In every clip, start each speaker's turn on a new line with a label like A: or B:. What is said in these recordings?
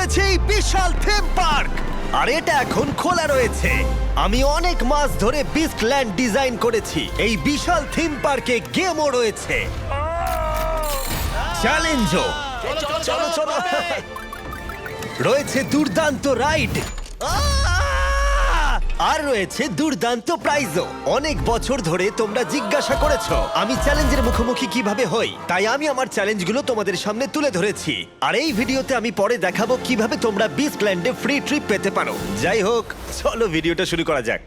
A: করেছে এই বিশাল theme park, আর এটা এখন খোলা রয়েছে। আমি অনেক মাস ধরে বিস্ট ল্যান্ড ডিজাইন করেছি। এই বিশাল থিম পার্কে গেমও রয়েছে, চ্যালেঞ্জও চলো চলো রয়েছে দুর্দান্ত রাইড, আর রয়েছে দুর্দান্ত প্রাইজও। অনেক বছর ধরে তোমরা জিজ্ঞাসা করেছো আমি চ্যালেঞ্জের মুখোমুখি কিভাবে হই, তাই আমি আমার চ্যালেঞ্জগুলো তোমাদের সামনে তুলে ধরেছি। আর এই ভিডিওতে আমি পরে দেখাবো কিভাবে তোমরা বিস্টল্যান্ডে ফ্রি ট্রিপ পেতে পারো। যাই হোক, চলো ভিডিওটা শুরু করা যাক।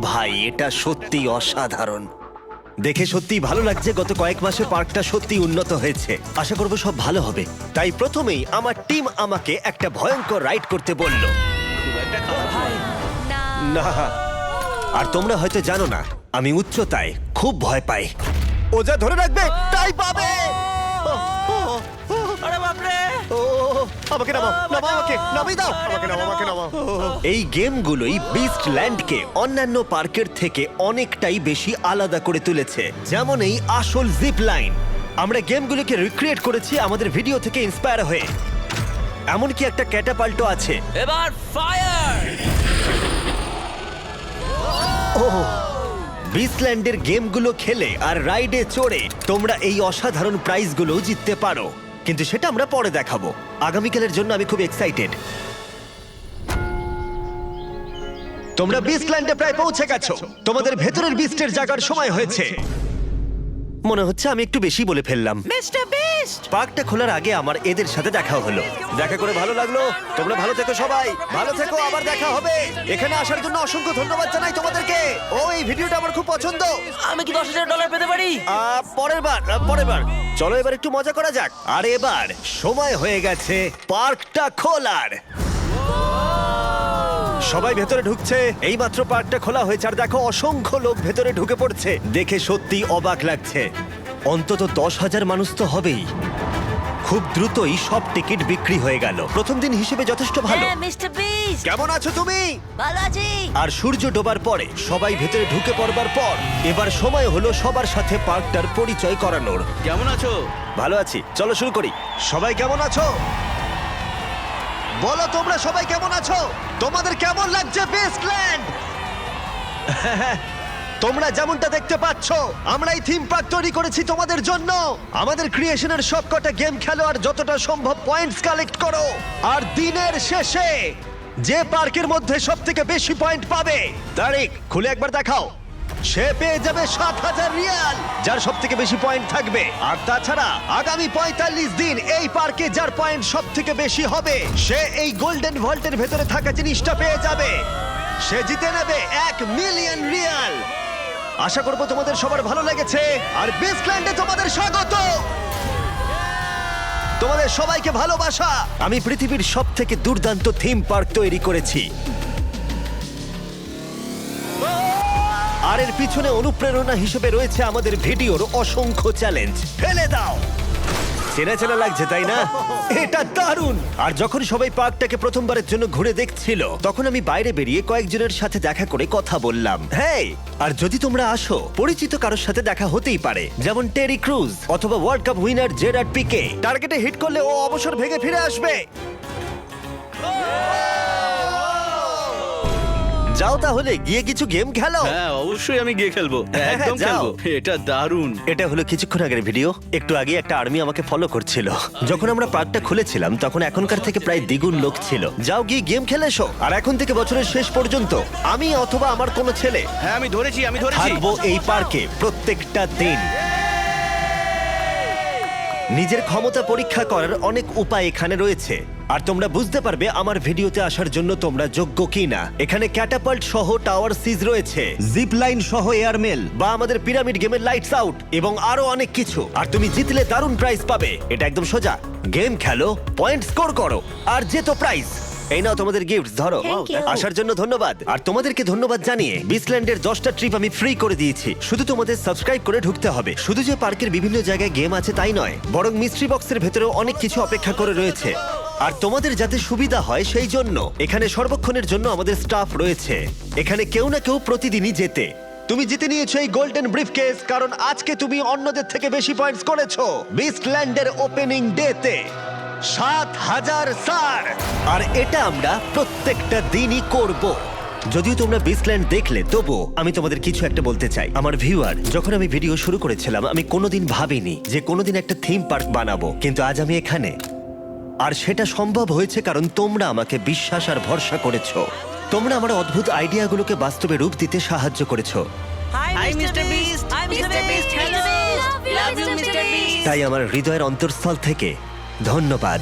A: ভাই, এটা সত্যি অসাধারণ। দেখে সত্যি ভালো লাগছে। গত কয়েক মাসে পার্কটা সত্যি উন্নত হয়েছে। আশা করবো সব ভালো হবে। তাই প্রথমেই আমার টিম আমাকে একটা ভয়ঙ্কর রাইড করতে বলল। না, আর তোমরা হয়তো জানো না, আমি উচ্চতায় খুব ভয় পাই। ও যা ধরে রাখবে তাই পাবে।
B: আরে বাপরে!
A: আমাকে নামাও, নামাও আমাকে, নামিয়ে দাও আমাকে, নামাও আমাকে, নামাও। এই গেমগুলোই বিস্ট ল্যান্ডকে অন্যান্য পার্কের থেকে অনেকটাই বেশি আলাদা করে তুলেছে। যেমন এই আসল জিপ লাইন, আমরা গেমগুলোকে রিক্রিয়েট করেছি আমাদের ভিডিও থেকে ইন্সপায়ার হয়ে। এমনকি একটা ক্যাটাপাল্টও আছে।
B: এবার ফায়ার!
A: বিস্টল্যান্ডের গেমগুলো খেলে আর রাইডে চড়ে তোমরা এই অসাধারণ প্রাইজগুলো জিততে পারো, কিন্তু সেটা আমরা পরে দেখাবো। আগামীকালের জন্য আমি খুব এক্সাইটেড। তোমরা বিস্টল্যান্ডে প্রায় পৌঁছে গেছো। তোমাদের ভেতরের বিস্টের জায়গার সময় হয়েছে। মনে হচ্ছে আমি একটু বেশি বলে ফেললাম।
B: Mister beast!
A: পার্কটা খোলার আগে আমার এদের সাথে দেখা হলো। দেখা করে ভালো লাগলো। তোমরা ভালো থেকো সবাই, ভালো থেকো, আবার দেখা হবে। এখানে আসার জন্য অসংখ্য ধন্যবাদ জানাই তোমাদেরকে। এই ভিডিওটা আমার খুব পছন্দ।
B: আমি কি $10,000 পেতে পারি?
A: পরের বার চলো এবার একটু মজা করা যাক। আর এবার সময় হয়ে গেছে পার্কটা খোলার। সবাই ভেতরে ঢুকছে। এইমাত্র পার্কটা খোলা হয়েছে, আর দেখো অসংখ্য লোক ভেতরে ঢুকে পড়ছে। দেখে সত্যি অবাক লাগছে। অন্তত 10,000 মানুষ তো হবেই। খুব দ্রুতই সব টিকিট বিক্রি হয়ে গেল। প্রথম দিন হিসেবে যথেষ্ট ভালো।
B: হ্যাঁ, মিস্টার বিস্ট!
A: কেমন আছো তুমি?
B: ভালো আছি।
A: আর সূর্য ডোবার পরে সবাই ভেতরে ঢুকে পড়বার পর এবার সময় হলো সবার সাথে পার্কটার পরিচয় করানোর।
C: কেমন আছো?
A: ভালো আছি, চলো শুরু করি। সবাই কেমন আছো? বলো তোমরা সবাই কেমন আছো? তোমাদের কেমন লাগছে বিস্টল্যান্ড? তোমরা যেমনটা দেখতে পাচ্ছ, আমরা এই থিম পার্ক তৈরি করেছি তোমাদের জন্য। আমাদের ক্রিয়েশনের সবকটা গেম খেলো আর যতটা সম্ভব পয়েন্টস কালেক্ট করো। আর দিনের শেষে যে পার্কের মধ্যে সবথেকে বেশি পয়েন্ট পাবে, তারিখ খুলে একবার দেখাও, সে পেয়ে যাবে 7,000 রিয়াল, যার সব থেকে বেশি পয়েন্ট থাকবে। আর তাছাড়া আগামী 45 দিন এই পার্কে যার পয়েন্ট সব থেকে বেশি হবে, সে এই গোল্ডেন ভল্টের ভেতরে থাকা জিনিসটা পেয়ে যাবে। সে জিতে নেবে 1 মিলিয়ন রিয়াল। আশা করবো তোমাদের সবার ভালো লেগেছে। আর বিস্টল্যান্ডে তোমাদের স্বাগত। তোমাদের সবাইকে ভালোবাসা। আমি পৃথিবীর সব থেকে দুর্দান্ত থিম পার্ক তৈরি করেছি, আর এর পিছনে অনুপ্রেরণা হিসেবে রয়েছে আমাদের ভিডিওর অসংখ্য চ্যালেঞ্জ। ফেলে দাও। চেনা চেনা লাগছে তাই না? এটা দারুণ। আর যখন সবাই পার্কটাকে প্রথমবারের জন্য ঘুরে দেখছিল, তখন আমি বাইরে বেরিয়ে কয়েকজনের সাথে দেখা করে কথা বললাম। হেই, আর যদি তোমরা আসো, পরিচিত কারোর সাথে দেখা হতেই পারে, যেমন টেরি ক্রুজ অথবা World Cup winner Gerard Pique. টার্গেটে হিট করলে ও অবসর ভেঙে ফিরে আসবে। যাও তাহলে গিয়ে কিছু গেম খেলো।
C: হ্যাঁ, অবশ্যই আমি গিয়ে খেলবো। একদম
A: যাও।
C: খেলবো। এটা দারুণ।
A: এটা হলো কিছুক্ষণ আগের ভিডিও। একটু আগে একটা আর্মি আমাকে ফলো করছিল। যখন আমরা পার্কটা খুলেছিলাম তখন এখনকার থেকে প্রায় দ্বিগুণ লোক ছিল। যাও গিয়ে গেম খেলে এসো। আর এখন থেকে বছরের শেষ পর্যন্ত আমি অথবা আমার কোনো ছেলে
C: হ্যাঁ, আমি ধরেছি।
A: থাকবো এই পার্কে প্রত্যেকটা দিন। নিজের ক্ষমতা পরীক্ষা করার অনেক উপায় এখানে রয়েছে, আর তোমরা বুঝতে পারবে আমার ভিডিওতে আসার জন্য তোমরা যোগ্য কিনা। এখানে ক্যাটাপাল্ট সহ টাওয়ার সিজ রয়েছে, জিপ লাইন সহ এয়ারমেল, বা আমাদের পিরামিড গেমের লাইটস আউট, এবং আরো অনেক কিছু। আর তুমি জিতলে দারুণ প্রাইজ পাবে। এটা একদম সোজা। গেম খেলো, পয়েন্ট স্কোর করো, আর যেত প্রাইজ। এই নাও তোমাদের গিফট, ধরো।
B: Thank you.
A: আসার জন্য ধন্যবাদ। আর তোমাদেরকে ধন্যবাদ জানিয়ে বিস্টল্যান্ডের 10টা ট্রিপ আমি ফ্রি করে দিয়েছি। শুধু তোমাদের সাবস্ক্রাইব করে ঢুকতে হবে। শুধু যে পার্কের বিভিন্ন জায়গায় গেম আছে তাই নয়, বরং মিস্ট্রি বক্সের ভেতরেও অনেক কিছু অপেক্ষা করে রয়েছে। আর তোমাদের যাতে সুবিধা হয় সেই জন্য এখানে সর্বক্ষণের জন্য আমাদের স্টাফ রয়েছে। এখানে কেউ না কেউ প্রতিদিনই যেতে। তুমি জিতে নিয়েছো এই গোল্ডেন ব্রিফকেস, কারণ আজকে তুমি অন্যদের থেকে বেশি পয়েন্টস করেছো বিস্টল্যান্ডের ওপেনিং ডেতে। 7,000 স্টার। আর এটা আমরা প্রত্যেকটা দিনই করব। যদিও তোমরা বিচল্যান্ড দেখলে, তবুও আমি তোমাদের কিছু একটা বলতে চাই। আমার ভিউয়ার, যখন আমি ভিডিও শুরু করেছিলাম আমি কোনোদিন ভাবিনি যে কোনোদিন একটা থিম পার্ক বানাবো, কিন্তু আজ আমি এখানে। আর সেটা সম্ভব হয়েছে কারণ তোমরা আমাকে বিশ্বাস আর ভরসা করেছো। তোমরা আমার অদ্ভুত আইডিয়াগুলোকে বাস্তবে রূপ দিতে সাহায্য করেছো।
B: Hi Mister Beast. Hi Mister Beast. Hello. Love you Mister Beast.
A: তাই আমার হৃদয়ের অন্তঃস্থল থেকে ধন্যবাদ।